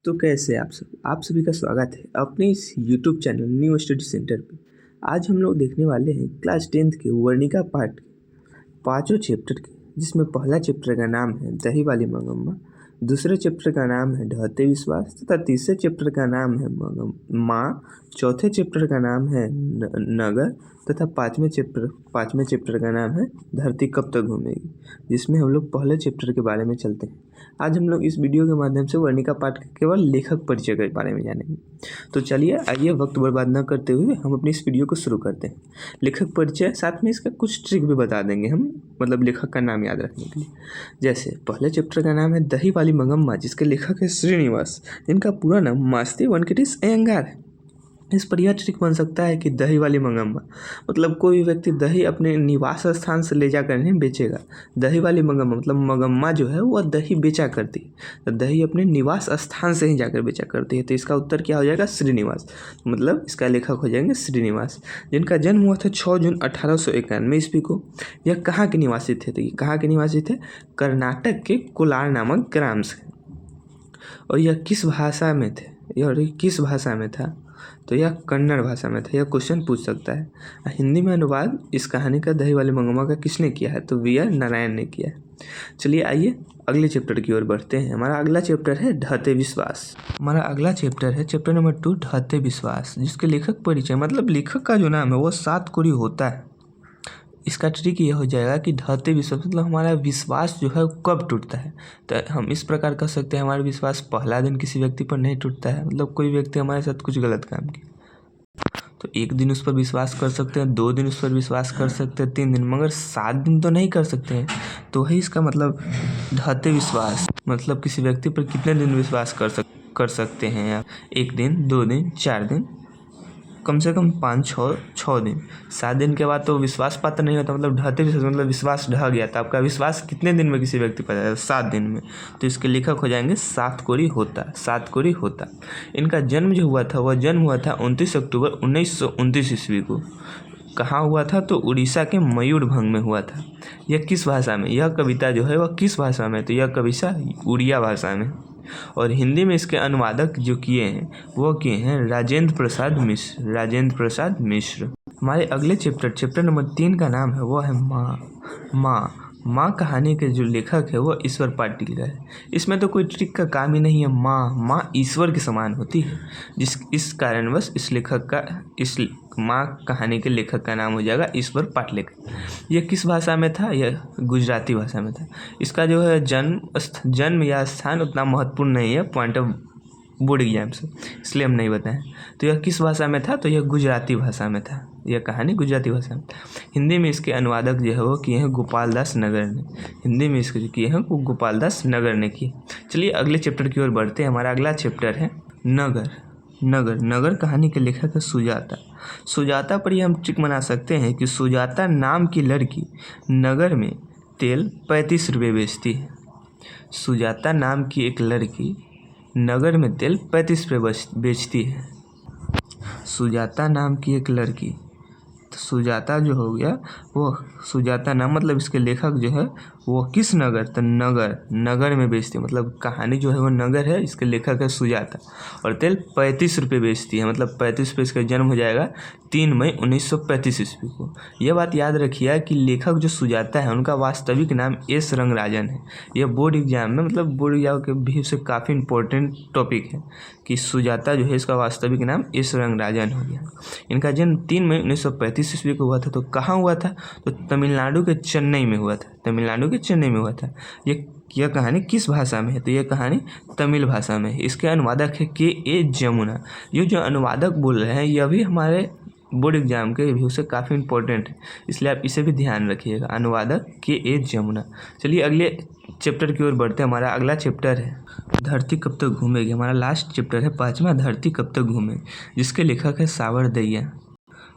तो कैसे आप सभी का स्वागत है अपने इस YouTube channel new study centre पे। आज हम लोग देखने वाले हैं क्लास 10th के वर्णिका पाठ के पांचों चैप्टर के, जिसमें पहला चैप्टर का नाम है दही वाली मंगम्मा, दूसरे चैप्टर का नाम है ढहते विश्वास तथा तीसरे चैप्टर का नाम है माँ, चौथे चैप्टर का नाम है नगर तथा पाँचवें चैप्टर का नाम है धरती कब तक घूमेगी, जिसमें हम लोग पहले चैप्टर के बारे में चलते हैं। आज हम लोग इस वीडियो के माध्यम से वर्णिका पाठ के केवल लेखक परिचय के बारे में जानेंगे। तो चलिए आइए वक्त बर्बाद न करते हुए हम अपनी इस वीडियो को शुरू करते हैं। लेखक परिचय साथ में इसका कुछ ट्रिक भी बता देंगे हम, मतलब लेखक का नाम याद रखने के लिए। जैसे पहले चैप्टर का नाम है दही वाली मंगम्मा, जिसके लेखक है श्रीनिवास, जिनका पूरा नाम मास्ती वेंकटेश अयंगार है। इस पर यह ट्रिक बन सकता है कि दही वाली मंगम्मा मतलब कोई व्यक्ति दही अपने निवास स्थान से ले जाकर नहीं बेचेगा। दही वाली मंगम्मा मतलब मंगम्मा जो है वह दही बेचा करती है, तो दही अपने निवास स्थान से ही जाकर बेचा करती है। तो इसका उत्तर क्या हो जाएगा? श्रीनिवास। मतलब इसका लेखक हो जाएंगे श्रीनिवास, जिनका जन्म हुआ था 6 जून 1891 ईस्वी को। यह कहाँ के निवासी थे? तो ये कहाँ के निवासी थे? कर्नाटक के कोलार नामक ग्राम से। और यह किस भाषा में थे? यह किस भाषा में था? तो यह कन्नड़ भाषा में था। यह क्वेश्चन पूछ सकता है। हिंदी में अनुवाद इस कहानी का दही वाली मंगम्मा का किसने किया है? तो वी आर नारायण ने किया है। चलिए आइए अगले चैप्टर की ओर बढ़ते हैं। हमारा अगला चैप्टर है ढहते विश्वास। हमारा अगला चैप्टर है चैप्टर नंबर 2 ढहते विश्वास, जिसके लेखक परिचय मतलब लेखक का जो नाम है वो 7 कोरी होता है। इसका ट्रिक ये हो जाएगा कि ढहते विश्वास मतलब हमारा विश्वास जो है कब टूटता है। तो हम इस प्रकार कह सकते हैं हमारा विश्वास पहला दिन किसी व्यक्ति पर नहीं टूटता है, मतलब कोई व्यक्ति हमारे साथ कुछ गलत काम किया तो 1 दिन उस पर विश्वास कर सकते हैं, 2 दिन उस पर विश्वास कर सकते हैं, 3 दिन, मगर 7 दिन तो नहीं कर सकते हैं। तो वही इसका मतलब ढहते विश्वास मतलब किसी व्यक्ति पर कितने दिन विश्वास कर सकते हैं आप? 1 दिन, 2 दिन, 4 दिन, कम से कम 5-6 दिन। 7 दिन के बाद तो विश्वास पात्र नहीं होता, मतलब ढहते विश्वास मतलब विश्वास ढह गया था। आपका विश्वास कितने दिन में किसी व्यक्ति पर जाएगा? 7 दिन में। तो इसके लेखक हो जाएंगे सात कोरी होता। इनका जन्म जो हुआ था वह जन्म हुआ था 29 अक्टूबर 1929 ईस्वी को। कहाँ हुआ था? तो उड़ीसा के मयूरभंज में हुआ था। यह किस भाषा में? यह कविता जो है वह किस भाषा में? तो यह कविता उड़िया भाषा में। और हिंदी में इसके अनुवादक जो किए हैं वो किए हैं राजेंद्र प्रसाद मिश्र। हमारे अगले चैप्टर नंबर 3 का नाम है वो है माँ कहानी के जो लेखक है वो ईश्वर पाटिल का है। इसमें तो कोई ट्रिक का काम ही नहीं है। माँ ईश्वर के समान होती है, इस कारणवश इस माँ कहानी के लेखक का नाम हो जाएगा ईश्वर पाटलेकर। यह किस भाषा में था? यह गुजराती भाषा में था। इसका जो है जन्म या स्थान उतना महत्वपूर्ण नहीं है पॉइंट ऑफ बोर्ड एग्जाम से, इसलिए हम नहीं बताएं। तो यह किस भाषा में था? तो यह गुजराती भाषा में था। यह कहानी गुजराती भाषा में था। हिंदी में इसके अनुवादक जो है वो किए हैं गोपाल दास नगर ने। हिंदी में इसके जो किए हैं वो गोपाल दास नगर ने किए। चलिए अगले चैप्टर की ओर बढ़ते हैं। हमारा अगला चैप्टर है नगर कहानी के लेखक है सुजाता पर ही हम ट्रिक बना सकते हैं कि सुजाता नाम की लड़की नगर में तेल 35 रुपये बेचती है। सुजाता नाम की एक लड़की नगर में तेल 35 रुपये बेचती है। सुजाता नाम की एक लड़की, तो सुजाता जो हो गया वो सुजाता नाम मतलब इसके लेखक जो है वो किस नगर? तो नगर में बेचती है, मतलब कहानी जो है वो नगर है, इसके लेखक है सुजाता। और तेल 35 रुपये बेचती है, मतलब 35 रुपये इसका जन्म हो जाएगा 3 मई 1935 ईस्वी को। यह बात याद रखिए कि लेखक जो सुजाता है उनका वास्तविक नाम एस रंगराजन है। यह बोर्ड एग्जाम में मतलब बोर्ड एग्जाम के व्यू से काफ़ी इंपॉर्टेंट टॉपिक है कि सुजाता जो है इसका वास्तविक नाम एस रंगराजन हो गया। इनका जन्म 3 मई 1935 ईस्वी को हुआ था। तो कहाँ हुआ था? तो तमिलनाडु के चेन्नई में हुआ था। यह कहानी किस भाषा में है? तो यह कहानी तमिल भाषा में है। इसके अनुवादक है के.ए. जमुना। ये जो अनुवादक बोल रहे हैं यह भी हमारे बोर्ड एग्जाम के व्यू से काफ़ी इंपॉर्टेंट है, इसलिए आप इसे भी ध्यान रखिएगा। अनुवादक के.ए. जमुना। चलिए अगले चैप्टर की ओर बढ़ते हैं। हमारा अगला चैप्टर है धरती कब तक घूमेगी। हमारा लास्ट चैप्टर है 5वां धरती कब तक घूमेगी, जिसके लेखक है सावर दैया।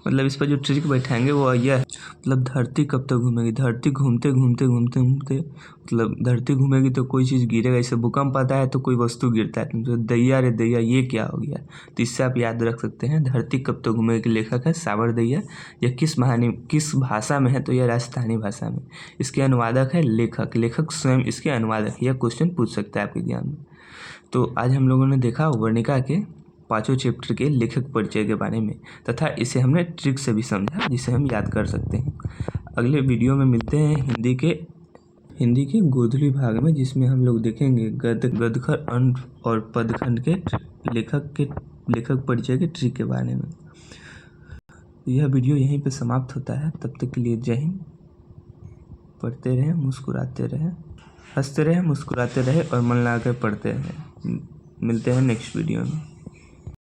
मतलब इस पर जो ट्रिक बैठाएंगे वो यह है, मतलब धरती कब तक घूमेगी। धरती घूमते मतलब धरती घूमेगी तो कोई चीज़ गिरेगा। जैसे भूकंप आता है तो कोई वस्तु गिरता है, तो दैया रे दैया ये क्या हो गया। तो इससे आप याद रख सकते हैं धरती कब तक घूमेगी के लेखक है सावर दैया। यह किस भाषा में है? तो यह राजस्थानी भाषा में। इसके अनुवादक है लेखक स्वयं इसके अनुवादक। यह क्वेश्चन पूछ सकता है आपके एग्जाम में। तो आज हम लोगों ने देखा वर्णिका के 5 चैप्टर के लेखक परिचय के बारे में तथा इसे हमने ट्रिक से भी समझा जिसे हम याद कर सकते हैं। अगले वीडियो में मिलते हैं हिंदी के गोधली भाग में, जिसमें हम लोग देखेंगे गद्यखंड अंड और पदखंड के लेखक परिचय के ट्रिक के बारे में। यह वीडियो यहीं पे समाप्त होता है। तब तक के लिए जय हिंद। पढ़ते रहें, मुस्कुराते रहें, हंसते रहें, मुस्कुराते रहें और मन लगा कर पढ़ते रहें। मिलते हैं नेक्स्ट वीडियो में।